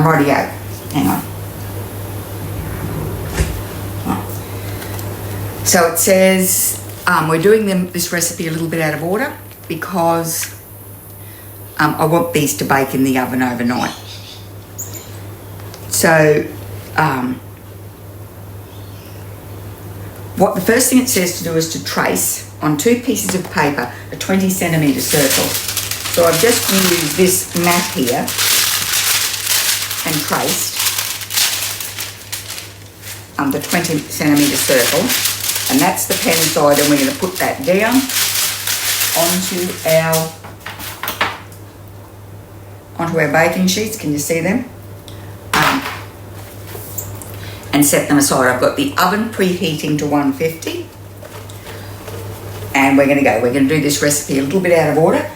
rightio. Hang on. So it says we're doing this recipe a little bit out of order because I want these to bake in the oven overnight. So what the first thing it says to do is to trace on 2 pieces of paper a 20 centimetre circle. So I've just used this mat here and traced the 20 centimetre circle, and that's the pen side, and we're going to put that down onto our baking sheets. Can you see them? And set them aside. I've got the oven preheating to 150, and we're going to do this recipe a little bit out of order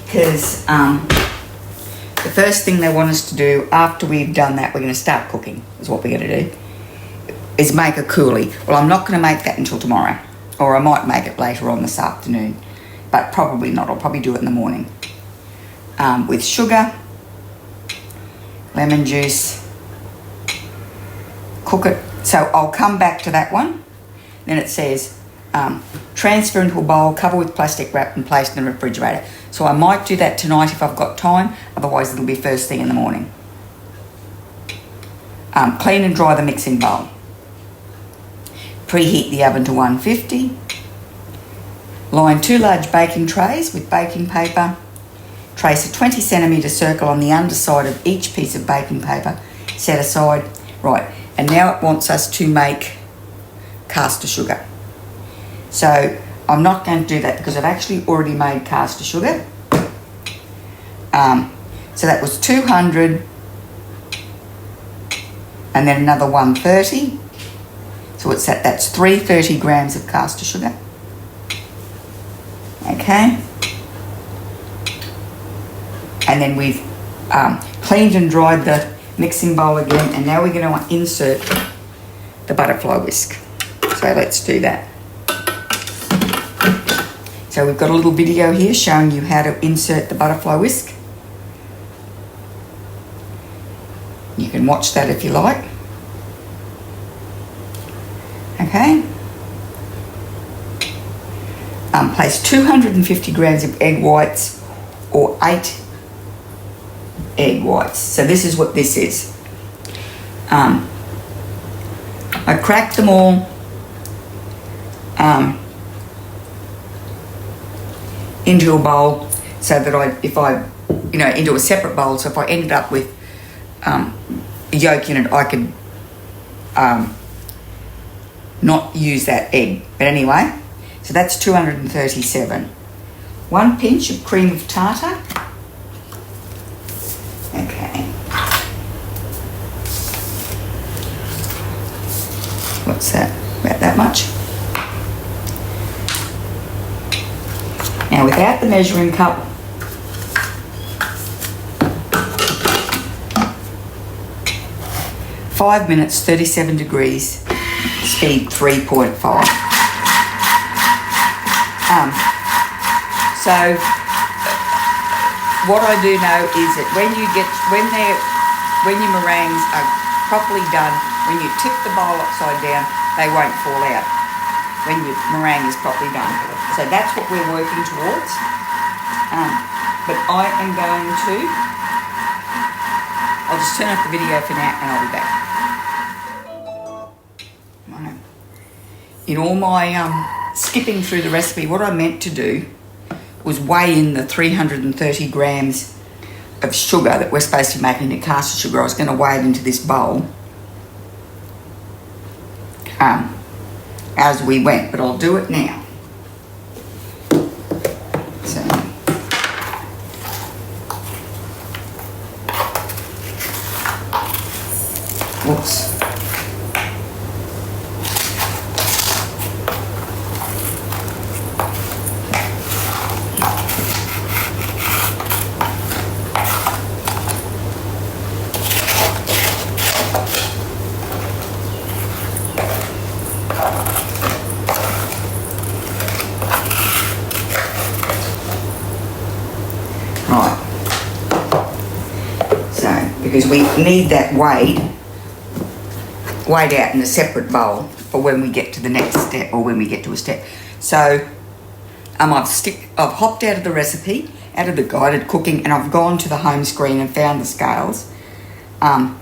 because the first thing they want us to do after we've done that, we're going to start cooking, is what we're going to do, is make a coulis. Well, I'm not going to make that until tomorrow, or I might make it later on this afternoon, but probably not. I'll probably do it in the morning with sugar, lemon juice, cook it. So I'll come back to that one. Then it says transfer into a bowl, cover with plastic wrap and place in the refrigerator. So I might do that tonight if I've got time, otherwise it'll be first thing in the morning. Clean and dry the mixing bowl. Preheat the oven to 150. Line 2 large baking trays with baking paper. Trace a 20 centimetre circle on the underside of each piece of baking paper. Set aside. Right, and now it wants us to make caster sugar. So I'm not going to do that because I've actually already made caster sugar. So that was 200 and then another 130. So that's 330 grams of caster sugar. Okay. And then we've cleaned and dried the mixing bowl again, and now we're going to insert the butterfly whisk. So let's do that. So we've got a little video here showing you how to insert the butterfly whisk. You can watch that if you like. Okay. Place 250 grams of egg whites or 8 egg whites. So this is what this is. I cracked them all into a bowl so that into a separate bowl, so if I ended up with yolk in it, I could not use that egg. But anyway, so that's 237. 1 pinch of cream of tartar. Okay. What's that? About that much. Now without the measuring cup, five minutes, 37 degrees, speed 3.5. So what I do know is that when your meringues are properly done, when you tip the bowl upside down, they won't fall out when your meringue is properly done. So that's what we're working towards. But I am going to, I'll just turn off the video for now and I'll be back. In all my skipping through the recipe, what I meant to do was weigh in the 330 grams of sugar that we're supposed to be making into caster sugar. I was going to weigh it into this bowl as we went, but I'll do it now. So, whoops. Right, so because we need that weighed out in a separate bowl for when we get to the next step, or when we get to a step. So I've hopped out of the recipe, out of the guided cooking, and I've gone to the home screen and found the scales. Then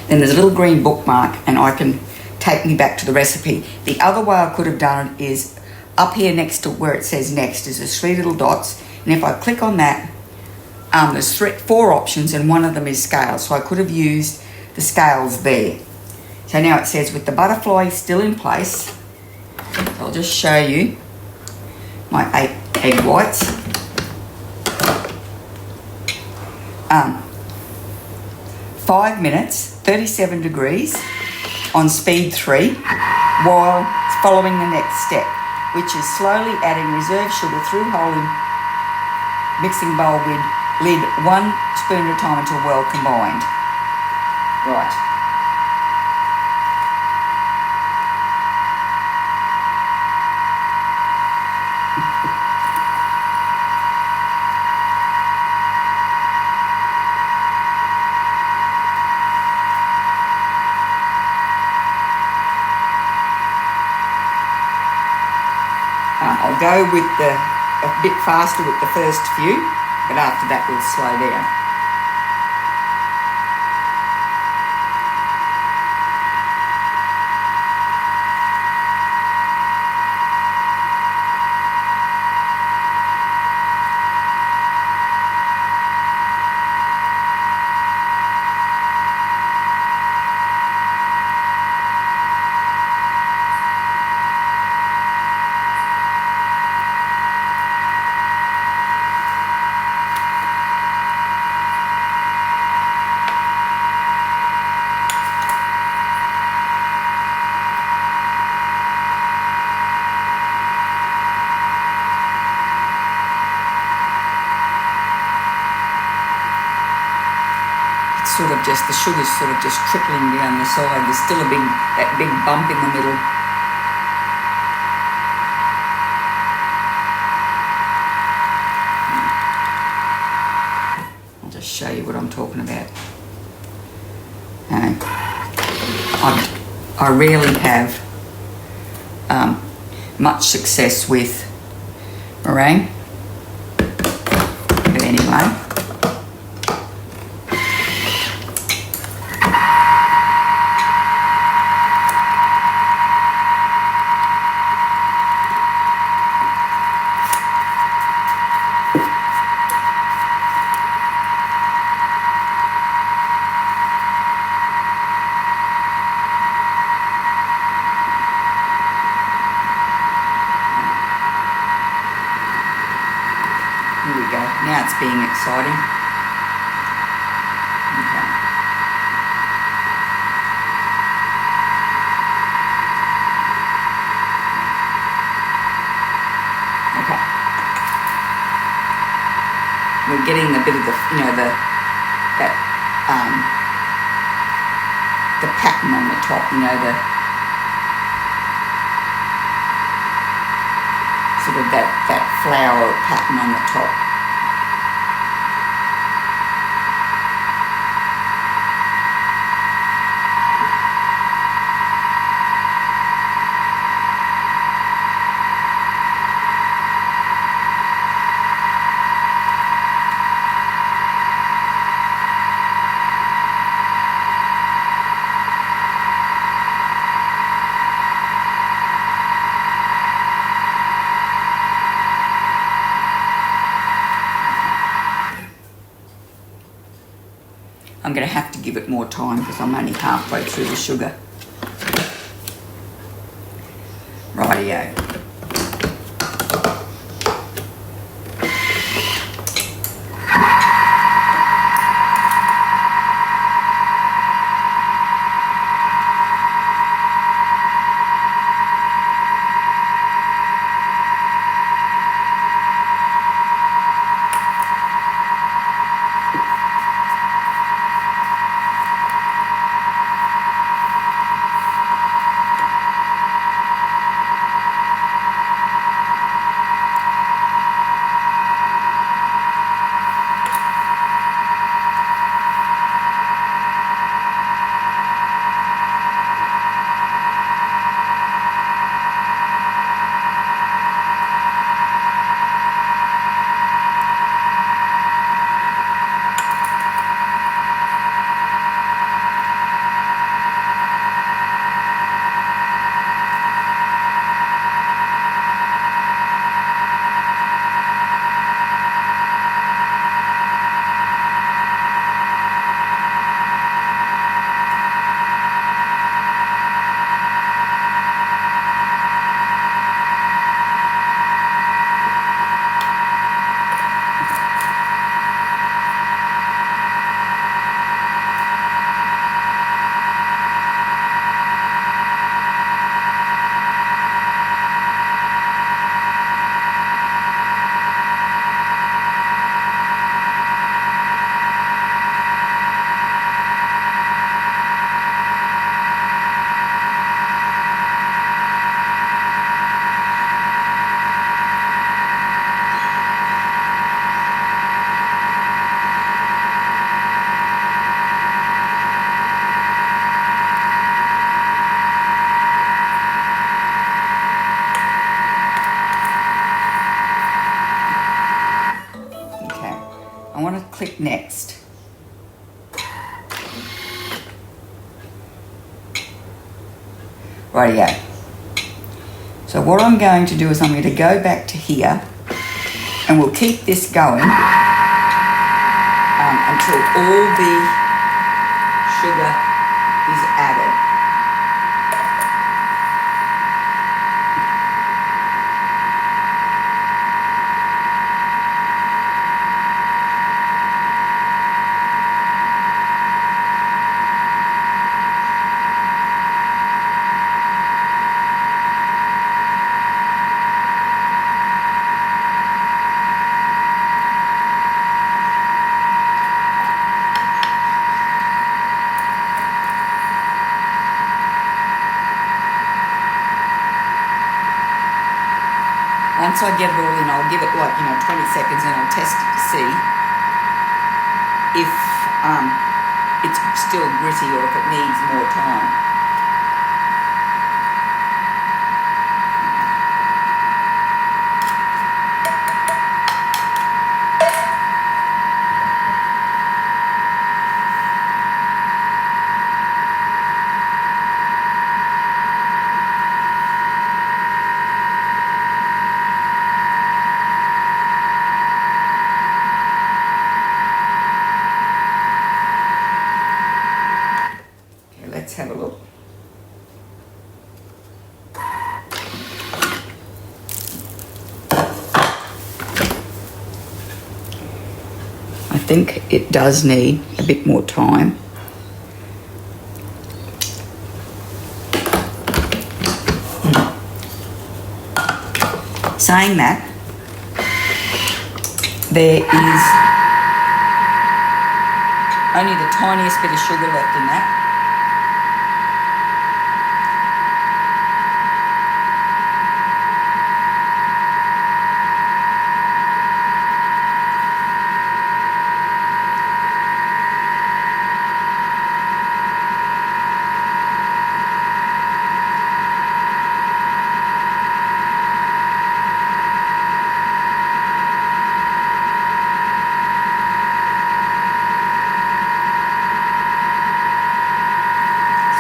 there's a little green bookmark, and I can take me back to the recipe. The other way I could have done it is up here next to where it says next is there's 3 little dots, and if I click on that, there's 4 options, and one of them is scales. So I could have used the scales there. So now it says with the butterfly still in place, I'll just show you my 8 egg whites. 5 minutes, 37 degrees on speed 3, while following the next step, which is slowly adding reserve sugar through hole in mixing bowl with lid 1 spoon at a time until well combined. Right. I'll go with a bit faster with the first few, but after that we'll slow down. Sort of just, the sugar's sort of just trickling down the side. There's still that big bump in the middle. I'll just show you what I'm talking about. I rarely have much success with meringue, but anyway. Here we go. Now it's being exciting. Okay. Okay. We're getting a bit of the, the pattern on the top, the sort of that flower pattern on the top. I'm going to have to give it more time because I'm only halfway through the sugar. Rightio. next. Rightio. So what I'm going to do is I'm going to go back to here and we'll keep this going until all the sugar is added. Once I get it all in, I'll give it 20 seconds and I'll test it to see if it's still gritty or if it needs more time. Let's have a look. I think it does need a bit more time. Saying that, there is only the tiniest bit of sugar left in that.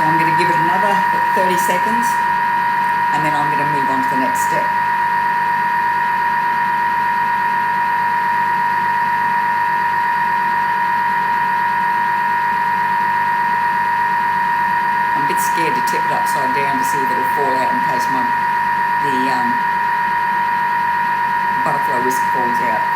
I'm going to give it another 30 seconds and then I'm going to move on to the next step. I'm a bit scared to tip it upside down to see if it'll fall out in case the butterfly whisk falls out.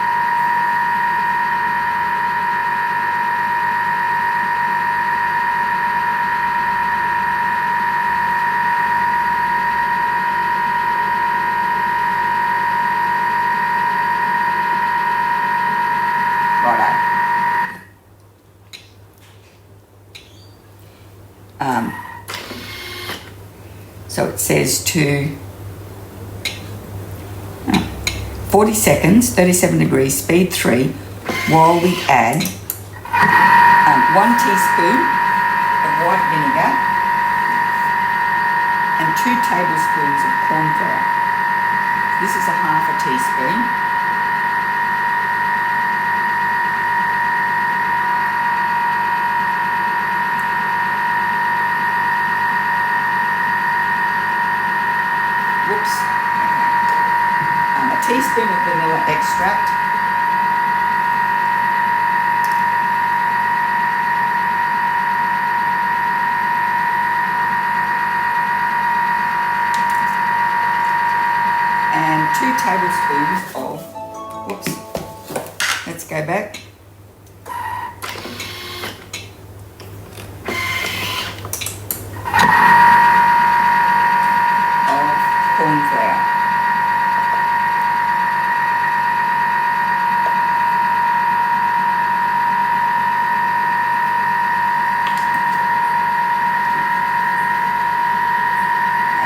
So it says to 40 seconds, 37 degrees, speed 3, while we add 1 teaspoon of white vinegar and 2 tablespoons of corn flour. This is a half a teaspoon. Whoops. Okay. A teaspoon of vanilla extract. And 2 tablespoons of, whoops, let's go back. Corn flour.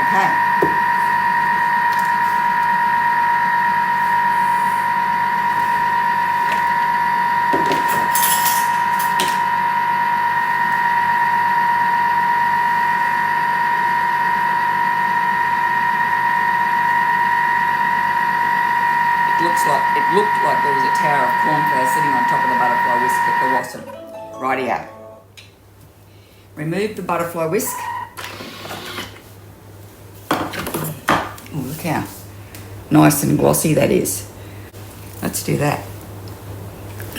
Okay. looked like there was a tower of cornflour sitting on top of the butterfly whisk, but there wasn't. Rightio. Remove the butterfly whisk. Oh, look how nice and glossy that is. Let's do that.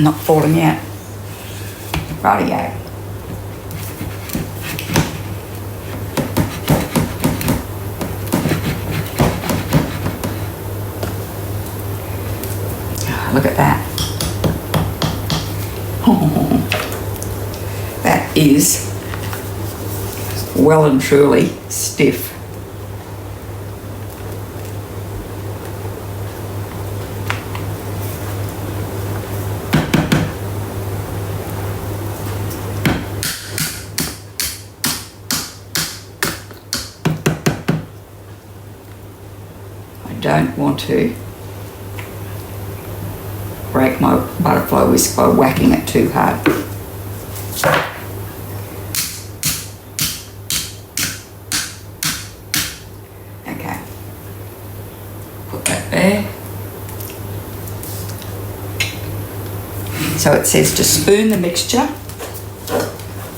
Not falling out. Rightio. Look at that. That is well and truly stiff. I don't want to break my butterfly whisk by whacking it too hard. Okay, put that there. So it says to spoon the mixture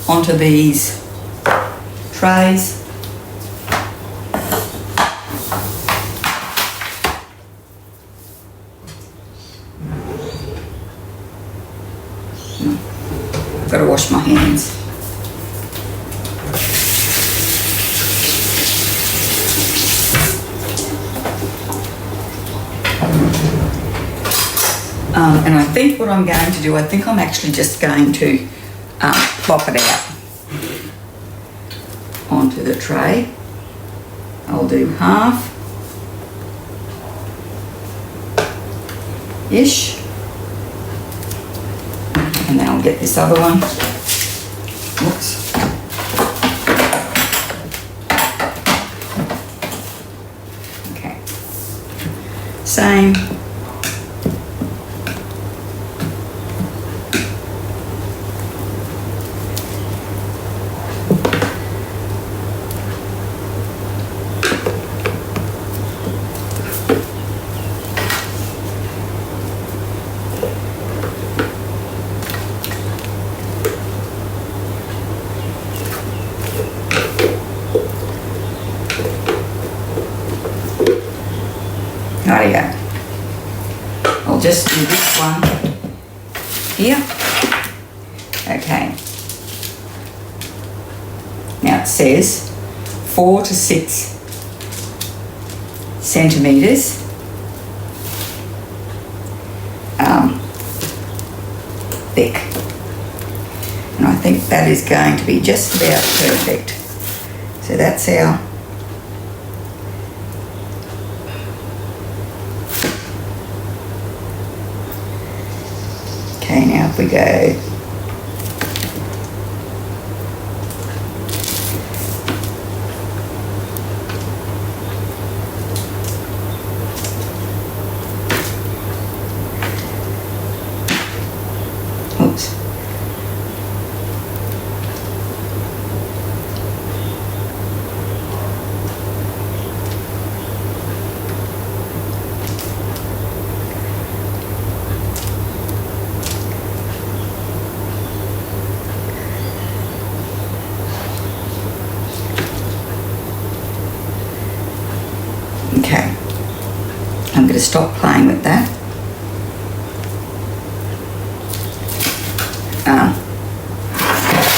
onto these trays. I've got to wash my hands. And I think what I'm going to do, I think I'm actually just going to plop it out onto the tray. I'll do half-ish. And then I'll get this other one. Oops. Okay. Same. Rightio. I'll just do this one here. Okay. Now it says 4 to 6 centimetres thick. And I think that is going to be just about perfect. So that's our okay, now if we go oops. Okay, I'm going to stop playing with that.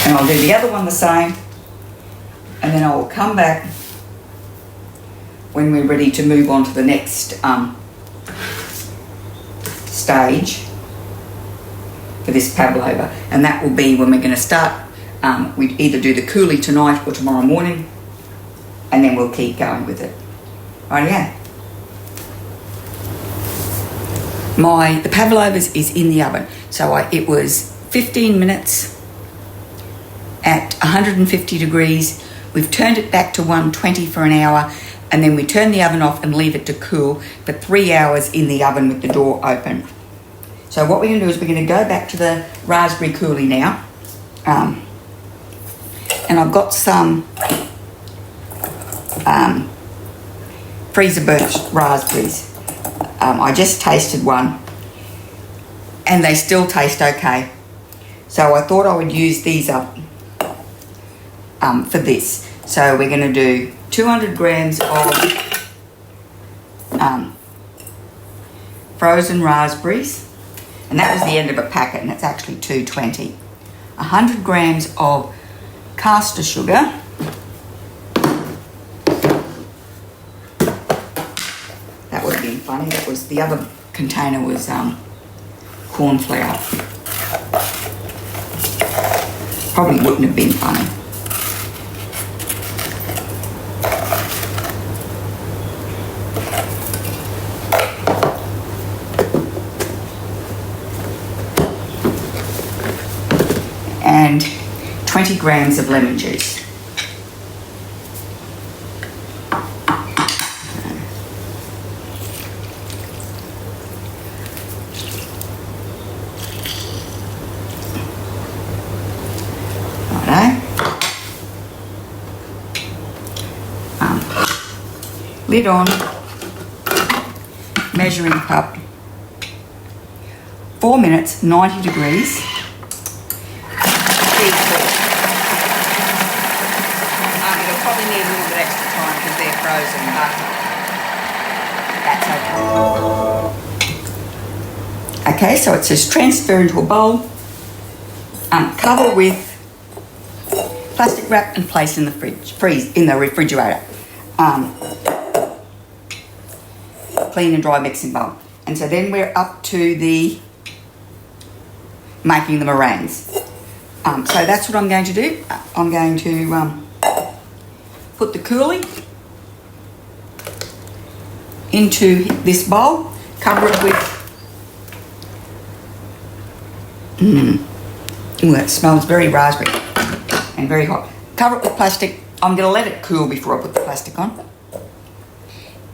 And I'll do the other one the same, and then I'll come back when we're ready to move on to the next stage for this Pavlova, and that will be when we're going to start. We'd either do the coulis tonight or tomorrow morning, and then we'll keep going with it. Rightio. The Pavlovas is in the oven, so it was 15 minutes at 150 degrees. We've turned it back to 120 for an hour, and then we turn the oven off and leave it to cool for 3 hours in the oven with the door open. So what we're going to do is we're going to go back to the raspberry coulis now, and I've got some freezer burnt raspberries. I just tasted one and they still taste okay. So I thought I would use these up for this. So we're going to do 200 grams of frozen raspberries, and that was the end of a packet, and it's actually 220. 100 grams of caster sugar, that would have been funny. That was the other container was corn flour. Probably wouldn't have been funny. And 20 grams of lemon juice. Righto. Lid on, measuring cup, 4 minutes, 90 degrees. It'll probably need a little bit extra time because they're frozen, but that's okay. Okay, so it says transfer into a bowl, cover with plastic wrap and place in the refrigerator. Clean and dry mixing bowl. And so then we're up to the making the meringues. So that's what I'm going to do. I'm going to put the coulis into this bowl, cover it with, that smells very raspberry and very hot. Cover it with plastic. I'm going to let it cool before I put the plastic on.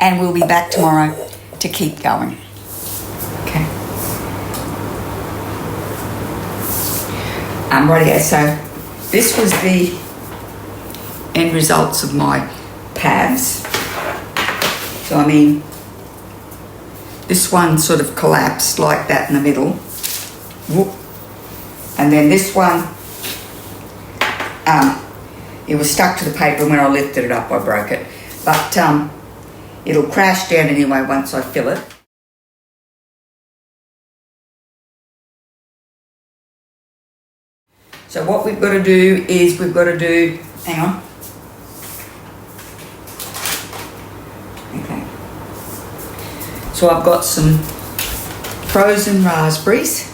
And we'll be back tomorrow to keep going. Okay. Rightio, so this was the end results of my Pavs. So I mean, this one sort of collapsed like that in the middle. Whoop. And then this one, it was stuck to the paper, and when I lifted it up I broke it. But it'll crash down anyway once I fill it. So what we've got to do is hang on. Okay. So I've got some frozen raspberries,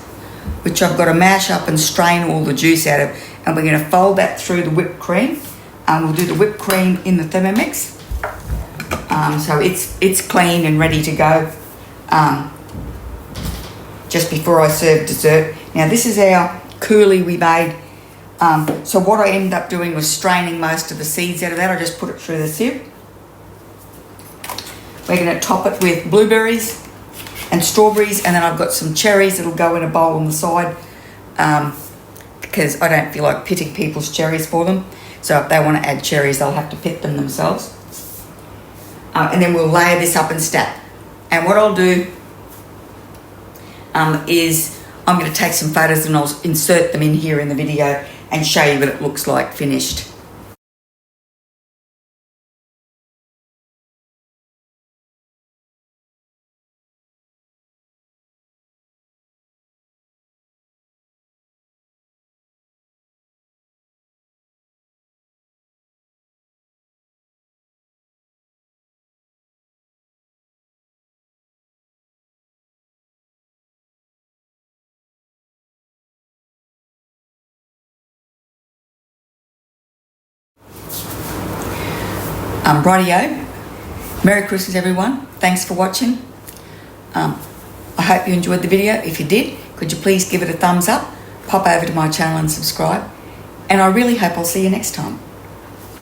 which I've got to mash up and strain all the juice out of, and we're going to fold that through the whipped cream. We'll do the whipped cream in the Thermomix. So it's clean and ready to go just before I serve dessert. Now this is our coulis we made. So what I ended up doing was straining most of the seeds out of that. I just put it through the sieve. We're going to top it with blueberries and strawberries, and then I've got some cherries that'll go in a bowl on the side because I don't feel like pitting people's cherries for them. So if they want to add cherries, they'll have to pit them themselves. And then we'll layer this up and stack. And what I'll do is I'm going to take some photos and I'll insert them in here in the video and show you what it looks like finished. Rightio. Merry Christmas everyone. Thanks for watching. I hope you enjoyed the video. If you did, could you please give it a thumbs up, pop over to my channel and subscribe. And I really hope I'll see you next time.